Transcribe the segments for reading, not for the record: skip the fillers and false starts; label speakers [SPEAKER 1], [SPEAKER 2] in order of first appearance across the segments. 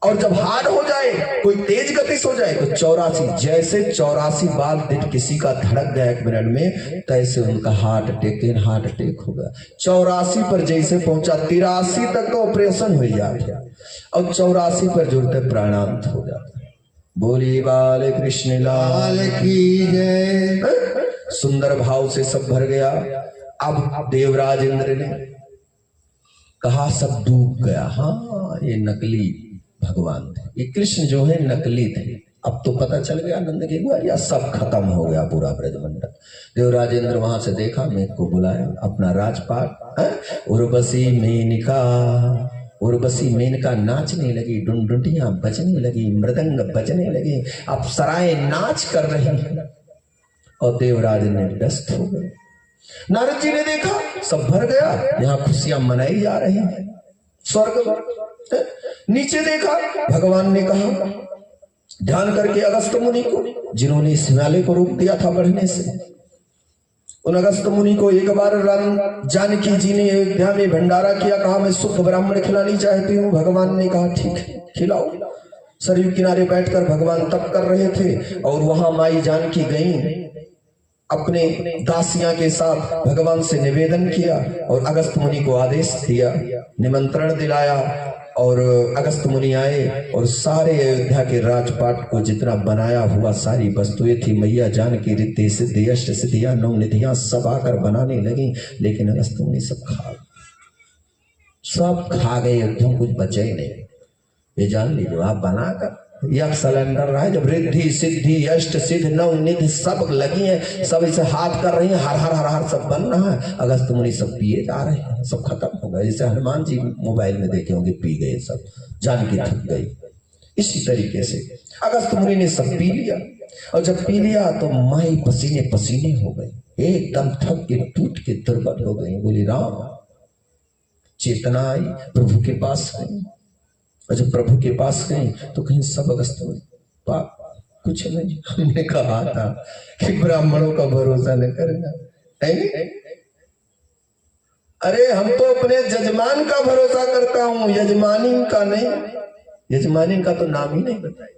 [SPEAKER 1] और जब हार्ड हो जाए, कोई तेज गति से हो जाए तो 84, जैसे 84 बार दिन किसी का धड़क गया 1 मिनट में, तैसे उनका हार्ट अटैक हो गया। 84 पर जैसे पहुंचा, 83 तक तो ऑपरेशन हो जाता और 84 पर जुड़ते प्राणांत हो जाता। बोली बाल कृष्ण लाल की जय। सुंदर भाव से सब भर गया। अब देवराज इंद्र ने कहा सब डूब गया। हाँ, ये नकली भगवान थे, ये कृष्ण जो है नकली थे। अब तो पता चल गया नंद के ग्वालिया, सब खत्म हो गया पूरा ब्रजमंडल। देवराज इंद्र वहां से देखा, मेघ को बुलाया अपना राजपाट। उर्वशी मेनका नाचने लगी, डुंडुंटियां बजने लगी, मृदंग बजने लगे, अप्सराएं नाच कर रही हैं और देवराज ने व्यस्त हो गए। नारद जी ने देखा सब भर गया, यहाँ खुशियां मनाई जा रही हैं स्वर्ग। नीचे देखा, भगवान ने कहा ध्यान करके अगस्त मुनि को, जिन्होंने इस हिमालय को रोक दिया था बढ़ने से, उन अगस्त मुनि को एक बार राम जानकी जी ने अयोध्या में भंडारा किया, कहा मैं शुद्ध ब्राह्मण खिलानी चाहती हूँ। भगवान ने कहा ठीक है खिलाओ। सरयू किनारे बैठकर भगवान तप कर रहे थे और वहां माई जानकी गई, अपने दासियां के साथ भगवान से निवेदन किया और अगस्त मुनि को आदेश दिया, निमंत्रण दिलाया और अगस्त मुनि आए और सारे अयोध्या के राजपाट को जितना बनाया हुआ सारी वस्तुएं थी, मैया जानकी रिद्धि सिद्धि अष्ट सिद्धियां 9 निधियां सब आकर बनाने लगी। लेकिन अगस्त मुनि सब खा गए, क्यों कुछ बचे ही नहीं। ये जान लीजिए, आप बनाकर यह सिलेंडर रहा है, जब रिद्धि सिद्धि अष्ट सिद्ध 9 निधि सब लगी है, सब इसे हाथ कर रही है, हर हर हर हर सब बन रहा है। अगस्त मुनि सब पिए जा रहे हैं, सब खत्म हो गए। जैसे हनुमान जी मोबाइल में देखे होंगे, पी गए सब, जानकी थक गई। इसी तरीके से अगस्त मुनि ने सब पी लिया और जब पी लिया तो माई पसीने पसीने हो गई, एकदम थक के टूट के दुर्बल हो गई। बोली राम, चेतना आई, प्रभु के पास गई और जब प्रभु के पास गए तो कहीं सब अगस्त मुनि पाप कुछ नहीं। हमने कहा था कि ब्राह्मणों का भरोसा न करना, अरे हम तो अपने जजमान का भरोसा करता हूं, यजमानी का नहीं। यजमानी का तो नाम ही नहीं बताया।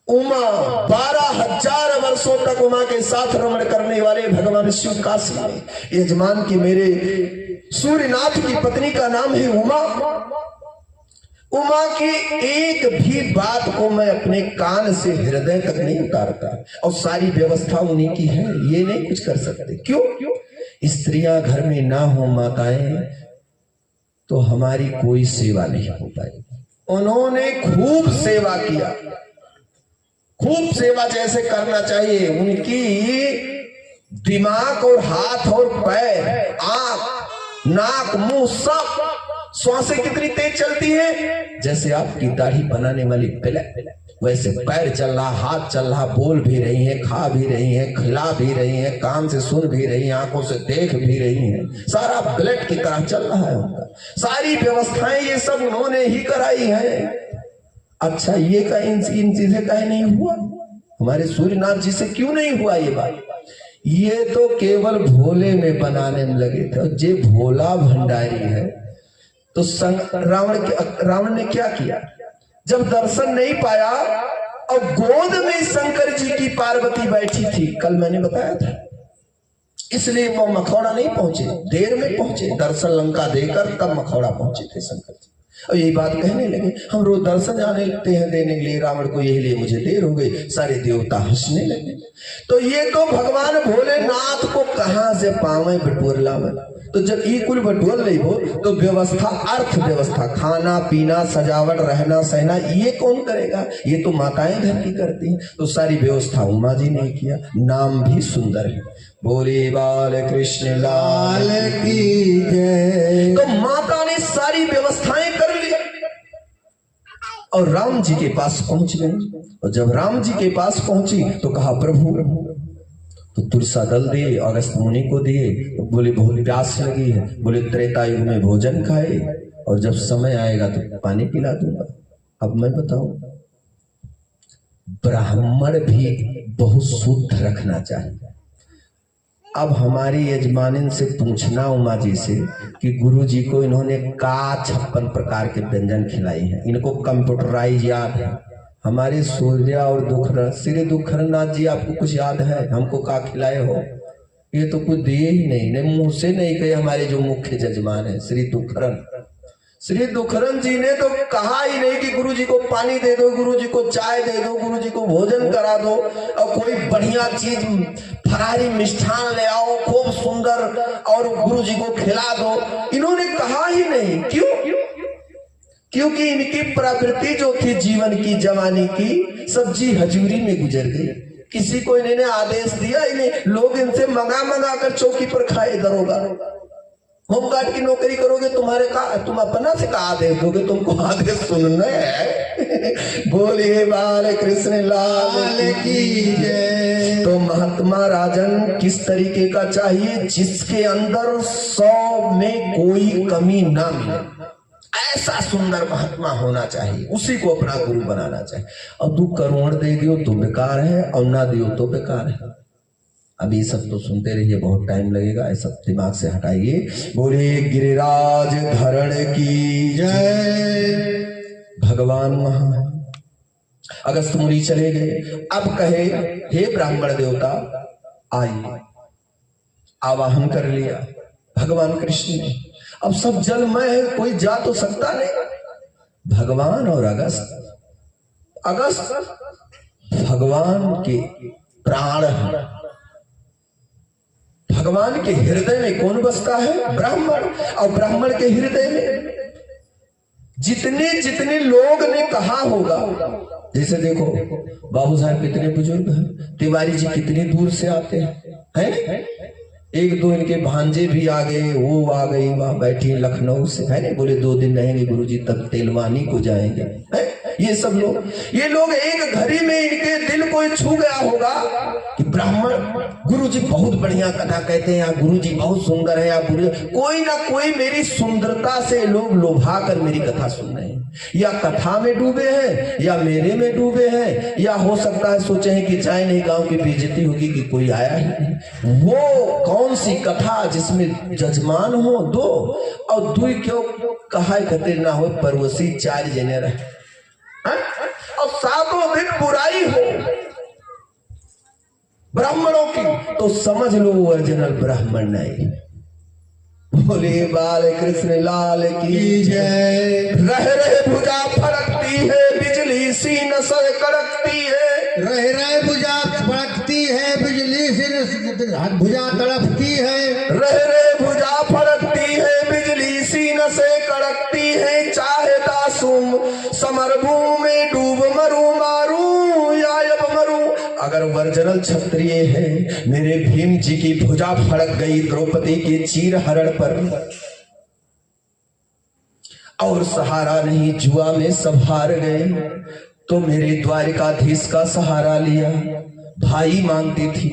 [SPEAKER 1] उमा 12,000 वर्षों तक उमा के साथ रमण करने वाले भगवान शिव काशी में यजमान की, मेरे सूर्यनाथ की पत्नी का नाम है उमा। उमा की एक भी बात को मैं अपने कान से हृदय तक नहीं उतारता और सारी व्यवस्था उन्हीं की है, ये नहीं कुछ कर सकते। क्यों? स्त्रियां घर में ना हो माताएं तो हमारी कोई सेवा नहीं हो पाएगी। उन्होंने खूब सेवा किया, खूब सेवा जैसे करना चाहिए। उनकी दिमाग और हाथ और पैर, आंख, नाक, मुंह सब श्वासें कितनी तेज चलती है, जैसे आपकी दाढ़ी बनाने वाली प्लेट, वैसे पैर चल रहा, हाथ चल रहा, बोल भी रही है, खा भी रही है, खिला भी रही है, कान से सुन भी रही है, आंखों से देख भी रही है, सारा ब्लड की तरह चल रहा है उनका। सारी व्यवस्थाएं ये सब उन्होंने ही कराई है। अच्छा, ये का इन चीजें कहीं नहीं हुआ? हमारे सूर्यनाथ जी से क्यों नहीं हुआ ये बात? ये तो केवल भोले में बनाने में लगे थे। जे भोला भंडारी है तो रावण ने क्या किया? जब दर्शन नहीं पाया और गोद में शंकर जी की पार्वती बैठी थी, कल मैंने बताया था, इसलिए वो मखौड़ा नहीं पहुंचे, देर में पहुंचे। दर्शन लंका देकर तब मखौड़ा पहुंचे थे शंकर जी। और यही बात कहने लगे, हम रोज दर्शन जाने लगते हैं देने के लिए रावण को, यही लिए मुझे देर हो गई। सारे देवता हंसने लगे। तो ये तो भगवान भोलेनाथ को कहां से पावे बटोरला में। तो जब ये कुल बटोर नहीं हो तो व्यवस्था, अर्थव्यवस्था, खाना पीना, सजावट, रहना सहना, ये कौन करेगा? ये तो माताएं घर की करती हैं। तो सारी व्यवस्था उमा जी ने किया। नाम भी सुंदर है, बोले बाल कृष्ण लाल की जय। तो माता ने सारी व्यवस्थाएं कर ली और राम जी के पास पहुंच गई। और जब राम जी के पास पहुंची तो कहा प्रभु, तो तुलसा दल दिए, अगस्त मुनि को दिए। तो बोले बहुत प्यास लगी है, बोले त्रेता युग में भोजन खाए और जब समय आएगा तो पानी पिला दूंगा। अब मैं बताऊं, ब्राह्मण भी बहुत शुद्ध रखना चाहिए। अब हमारी यजमानिन से पूछना उमा जी से कि गुरु जी को इन्होंने का 56 प्रकार के व्यंजन खिलाई हैं, इनको कंप्यूटराइज याद है। हमारे सूर्य और दुखर श्री दुखरनाथ जी आपको कुछ याद है हमको का खिलाए हो? ये तो कुछ दिए ही नहीं, मुंह से नहीं कहे। हमारे जो मुख्य जजमान है श्री दुखरन जी ने तो कहा ही नहीं कि गुरु जी को पानी दे दो, गुरु जी को चाय दे दो, गुरु जी को भोजन करा दो और कोई बढ़िया चीज फरारी मिष्ठान ले आओ खूब सुंदर और गुरु जी को खिला दो। इन्होंने कहा ही नहीं। क्यों? क्योंकि इनकी प्रवृत्ति जो थी जीवन की जवानी की सब्जी हजूरी में गुजर गई। किसी को इन्होंने आदेश दिया ही नहीं। लोग इनसे मंगा कर चौकी पर खाए दरोगा। होमगार्ड की नौकरी करोगे तुम अपना से का आदेश दोगे? तुमको आदेश सुनना है। बोलिए बाल कृष्ण लाल की जय। तो महात्मा राजन किस तरीके का चाहिए? जिसके अंदर 100 में कोई कमी ना मिले, ऐसा सुंदर महात्मा होना चाहिए। उसी को अपना गुरु बनाना चाहिए। अब 2 करोड़ दे दियो तो बेकार है और ना दियो तो बेकार है। अब ये सब तो सुनते रहिए, बहुत टाइम लगेगा, ये सब दिमाग से हटाइए। बोलिए गिरिराज धरण की जय। भगवान वहां अगस्त मुनि चले गए। अब कहे हे ब्राह्मण देवता आइए, आवाहन कर लिया भगवान कृष्ण ने। अब सब जलमय है, कोई जा तो सकता नहीं। भगवान और अगस्त भगवान के प्राण हैं। भगवान के हृदय में कौन बसता है? ब्राह्मण। और ब्राह्मण के हृदय में जितने लोग ने कहा होगा, जैसे देखो बाबू साहब कितने बुजुर्ग हैं, तिवारी जी कितनी दूर से आते हैं? 1-2 इनके भांजे भी आ गए, वो आ गई वहां बैठी लखनऊ से, है नहीं? बोले 2 दिन रहेंगे गुरुजी, तब तेलवानी को जाएंगे, है? ये सब लोग एक घड़ी में इनके दिल को छू गया होगा कि ब्राह्मण गुरुजी बहुत बढ़िया कथा कहते हैं, या गुरुजी बहुत सुंदर है, या गुरु कोई ना कोई मेरी सुंदरता से लोग लोभा कर मेरी कथा सुन रहे हैं, या कथा में डूबे हैं या मेरे में डूबे हैं, या हो सकता है सोचे हैं कि जाए नहीं गांव की बेइज्जती होगी कि कोई आया ही नहीं। वो कौन सी कथा जिसमें जजमान हो 2 और 2 क्यों कहा कहते ना हो परवसी 4 जने रहे, और 7 दिन बुराई हो ब्राह्मणों की, तो समझ लो ओरिजिनल ब्राह्मण नहीं। बोले बाल कृष्ण लाल की जय। रह भुजा फड़कती है बिजली सी नसर कड़कती है,
[SPEAKER 2] रह भुजा फड़कती है बिजली सी भुजा तड़पती है,
[SPEAKER 1] रह भुजा फड़कती है बिजली सी नसे कड़कती है, चाहता सुम समर भूमि में डूब मरू मारू या अब मरू। अगर वर्जनल क्षत्रिय है, मेरे भीम जी की भुजा फड़क गई द्रौपदी के चीर हरण पर, और सहारा नहीं जुआ में सब हार गए, तो मेरे द्वारिकाधीश का सहारा लिया। भाई मांगती थी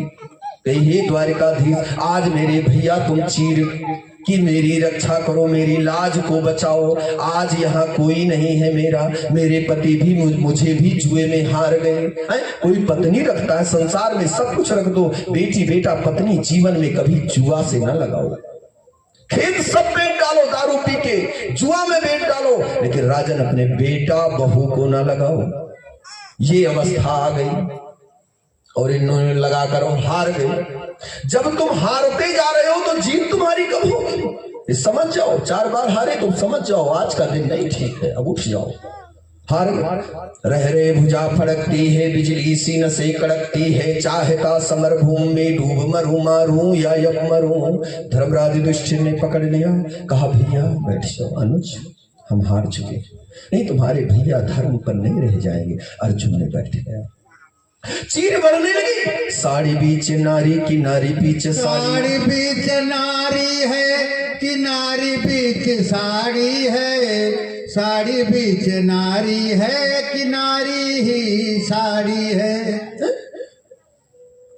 [SPEAKER 1] कि हे द्वारिकाधीश आज मेरे भैया तुम चीर कि मेरी रक्षा करो, मेरी लाज को बचाओ। आज यहाँ कोई नहीं है मेरे पति भी मुझे भी जुए में हार गए। कोई पत्नी रखता है संसार में, सब कुछ रख दो, बेटी बेटा पत्नी जीवन में कभी जुआ से न लगाओ। खेत सब बेच डालो, दारू पी के जुआ में बेच डालो, लेकिन राजन अपने बेटा बहू को ना लगाओ। ये अवस्था आ गई और इन्होंने लगाकर हार गए। जब तुम हारते जा रहे हो तो जीत तुम्हारी कब होगी? समझ जाओ, 4 बार हारे तुम समझ जाओ आज का दिन नहीं ठीक है, अब उठ जाओ। हार रह भुजा फड़कती है बिजली सी नसें कड़कती है, चाहता समर भूमि में डूब मरू मारू या यब मरू। धर्मराज युधिष्ठिर ने पकड़ लिया, कहा भैया बैठ जाओ अनुज, हम हार चुके, नहीं तुम्हारे भैया धर्म पर नहीं रह जाएंगे। अर्जुन ने बैठ गया, चीर बढ़ने लगी। साड़ी बीच नारी की नारी बीच
[SPEAKER 2] साड़ी बीच नारी है कि नारी बीच साड़ी है, साड़ी बीच नारी है कि नारी ही साड़ी है,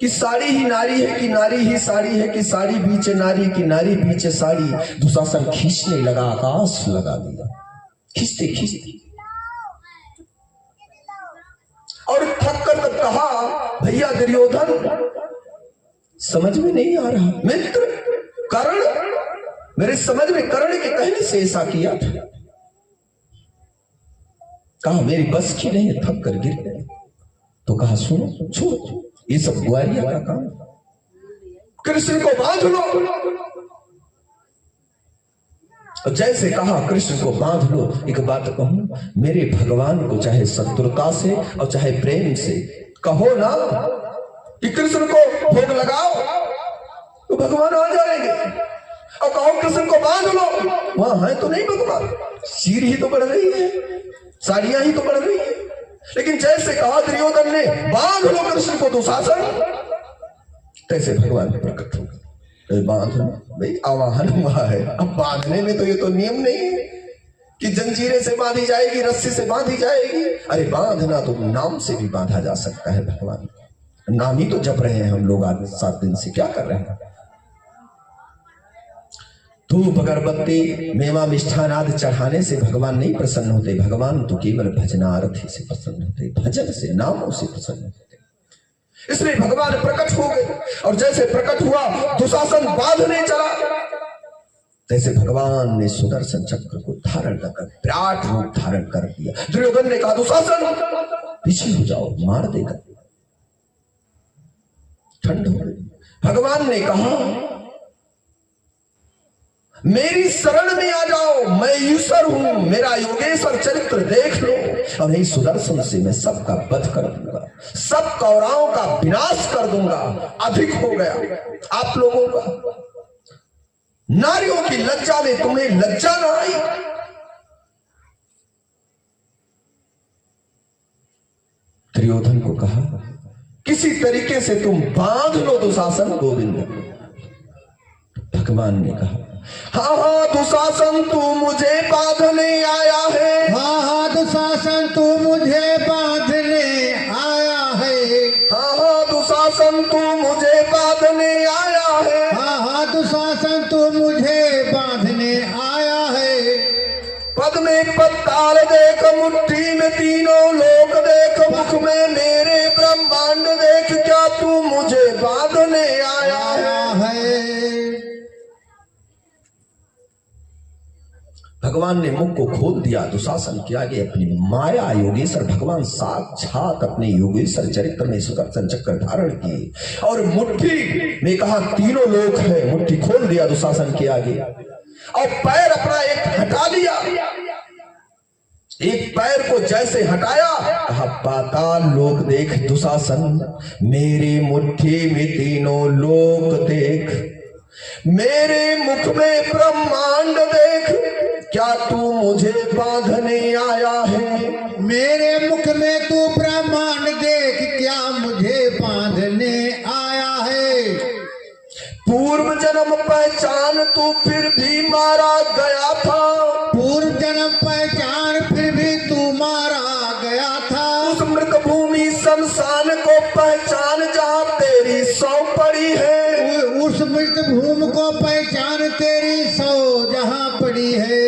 [SPEAKER 1] कि साड़ी ही नारी है कि नारी ही साड़ी है, कि साड़ी बीच नारी की नारी बीच साड़ी। दुशासन खींचने लगा, आकाश लगा दिया, खींचते खींचते, और थक कर कहा भैया दुर्योधन समझ में नहीं आ रहा। मित्र कर्ण, मेरे समझ में कर्ण के कहने से ऐसा किया था। कहा मेरी बस की नहीं, थक कर गिर गए। तो कहा सुनो छोड़ो, ये सब ग्वारिया का काम, कृष्ण को बांध लो। और जैसे कहा कृष्ण को बांध लो, एक बात कहूं, मेरे भगवान को चाहे शत्रुता से और चाहे प्रेम से कहो ना कि कृष्ण को भोग लगाओ, तो भगवान आ जाएंगे। और कहो कृष्ण को बांध लो, वहां है तो नहीं भगवान, सिर ही तो बढ़ रही है, साड़ियां ही तो बढ़ रही है। लेकिन जैसे कहा दुर्योधन ने बांध लो कृष्ण को दुशासन, तैसे भगवान प्रकट हो गए। बांध लो भाई, आवाहन हुआ है। अब बांधने में तो ये तो नियम नहीं है कि जंजीरें से बांधी जाएगी, रस्सी से बांधी जाएगी। अरे बांधना तो नाम से भी बांधा जा सकता है। भगवान नाम ही तो जप रहे हैं हम लोग आज 7 दिन से, क्या कर रहे हैं? धूप अगरबत्ती मेवा मिष्ठान आदि चढ़ाने से भगवान नहीं प्रसन्न होते। भगवान तो केवल भजनारथी से प्रसन्न होते, भजन से, नामों से प्रसन्न होते। इसलिए भगवान प्रकट हो गए। और जैसे प्रकट हुआ दुशासन बांधने चला, तैसे भगवान ने सुदर्शन चक्र को धारण कर विराट रूप धारण कर दिया। दुर्योधन ने कहा दुशासन पीछे हो जाओ, मार देगा। ठंड हो गई। भगवान ने कहा मेरी शरण में आ जाओ, मैं ईश्वर हूं, मेरा योगेश्वर चरित्र देख लो। और नहीं सुदर्शन से मैं सबका वध कर दूंगा, सब कौरवों का विनाश कर दूंगा। अधिक हो गया आप लोगों का, नारियों की लज्जा में तुम्हें लज्जा ना आई। दुर्योधन को कहा किसी तरीके से तुम बांध लो दुशासन गोविंद। भगवान ने कहा हाँ हाँ दुशासन तू मुझे बांधने आया है,
[SPEAKER 2] हाँ हाँ दुशासन तू मुझे बांधने आया है,
[SPEAKER 1] हाँ हाँ दुशासन तू मुझे बांधने आया है,
[SPEAKER 2] हाँ हाँ दुशासन तू मुझे बांधने आया है।
[SPEAKER 1] पद में पत्ताल देख, मुट्ठी में तीनों लोक देख, मुख में मेरे ब्रह्मांड देख, क्या तू मुझे बांधने आया है? भगवान ने मुख को खोल दिया दुशासन के आगे। अपनी माया योगेश्वर भगवान साक्षात अपने योगेश्वर चरित्र में सुदर्शन चक्र धारण किए और मुट्ठी में कहा तीनों लोक है, मुट्ठी खोल दिया दुशासन के आगे। और पैर अपना एक हटा लिया, एक पैर को जैसे हटाया, कहा पाताल लोक देख दुशासन, मेरी मुट्ठी में तीनों लोक देख, मेरे मुख में ब्रह्मांड देख, क्या तू मुझे बांधने आया है?
[SPEAKER 2] मेरे मुख में तू ब्रह्मांड देख, क्या मुझे बांधने आया है?
[SPEAKER 1] पूर्व जन्म पहचान तू फिर भी मारा गया था,
[SPEAKER 2] पूर्व जन्म पहचान फिर भी तू मारा गया था।
[SPEAKER 1] उस मृत भूमि शमशान को पहचान जहाँ तेरी सौ पड़ी है,
[SPEAKER 2] उस मृत भूमि को पहचान तेरी सौ जहाँ पड़ी है।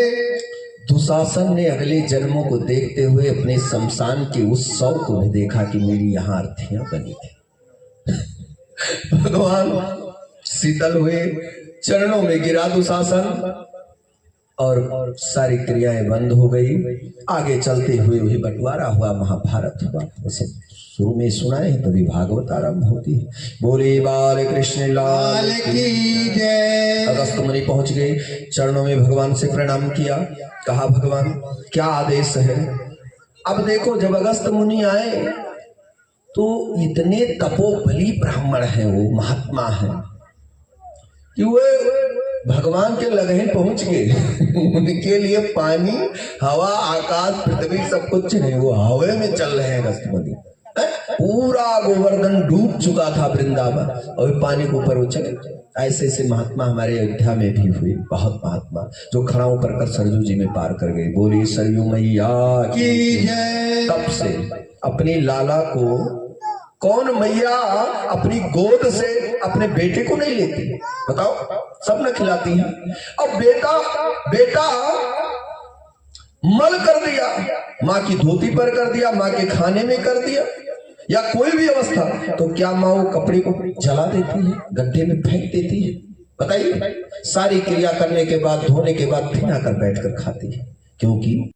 [SPEAKER 1] दुशासन ने अगले जन्मों को देखते हुए अपने शमशान के उस सौ को भी देखा कि मेरी यहाँ अर्थियां बनी थी। भगवान शीतल हुए, चरणों में गिरा दुशासन और सारी क्रियाएं बंद हो गई। आगे चलते हुए वही बंटवारा हुआ, महाभारत हुआ। वैसे शुरू में सुनाए तभी भागवत आरंभ होती है। बोले बाल कृष्ण लाल
[SPEAKER 2] की जय।
[SPEAKER 1] अगस्त मुनि पहुंच गए, चरणों में भगवान से प्रणाम किया, कहा भगवान क्या आदेश है? अब देखो जब अगस्त मुनि आए तो इतने तपोबली ब्राह्मण हैं, वो महात्मा हैं कि वे भगवान के लगे पहुंच गए। उनके लिए पानी, हवा, आकाश, पृथ्वी सब कुछ नहीं, वो हवा में चल रहे हैं अगस्त मुनि। पूरा गोवर्धन डूब चुका था वृंदावन और पानी के ऊपर वो चले। ऐसे ऐसे महात्मा हमारे अयोध्या में भी हुए, बहुत महात्मा जो खड़ाओं पर कर सरजू जी में पार कर गए। बोली सरयू मैया
[SPEAKER 2] की जय।
[SPEAKER 1] तब से अपनी लाला को कौन मैया अपनी गोद से अपने बेटे को नहीं लेती? बताओ, सब न खिलाती है। अब बेटा मल कर दिया, माँ की धोती पर कर दिया, माँ के खाने में कर दिया। या कोई भी अवस्था, तो क्या माँ वो कपड़े को जला देती है, गड्ढे में फेंक देती है? बताइए। सारी क्रिया करने के बाद, धोने के बाद फिर आकर बैठकर खाती है, क्योंकि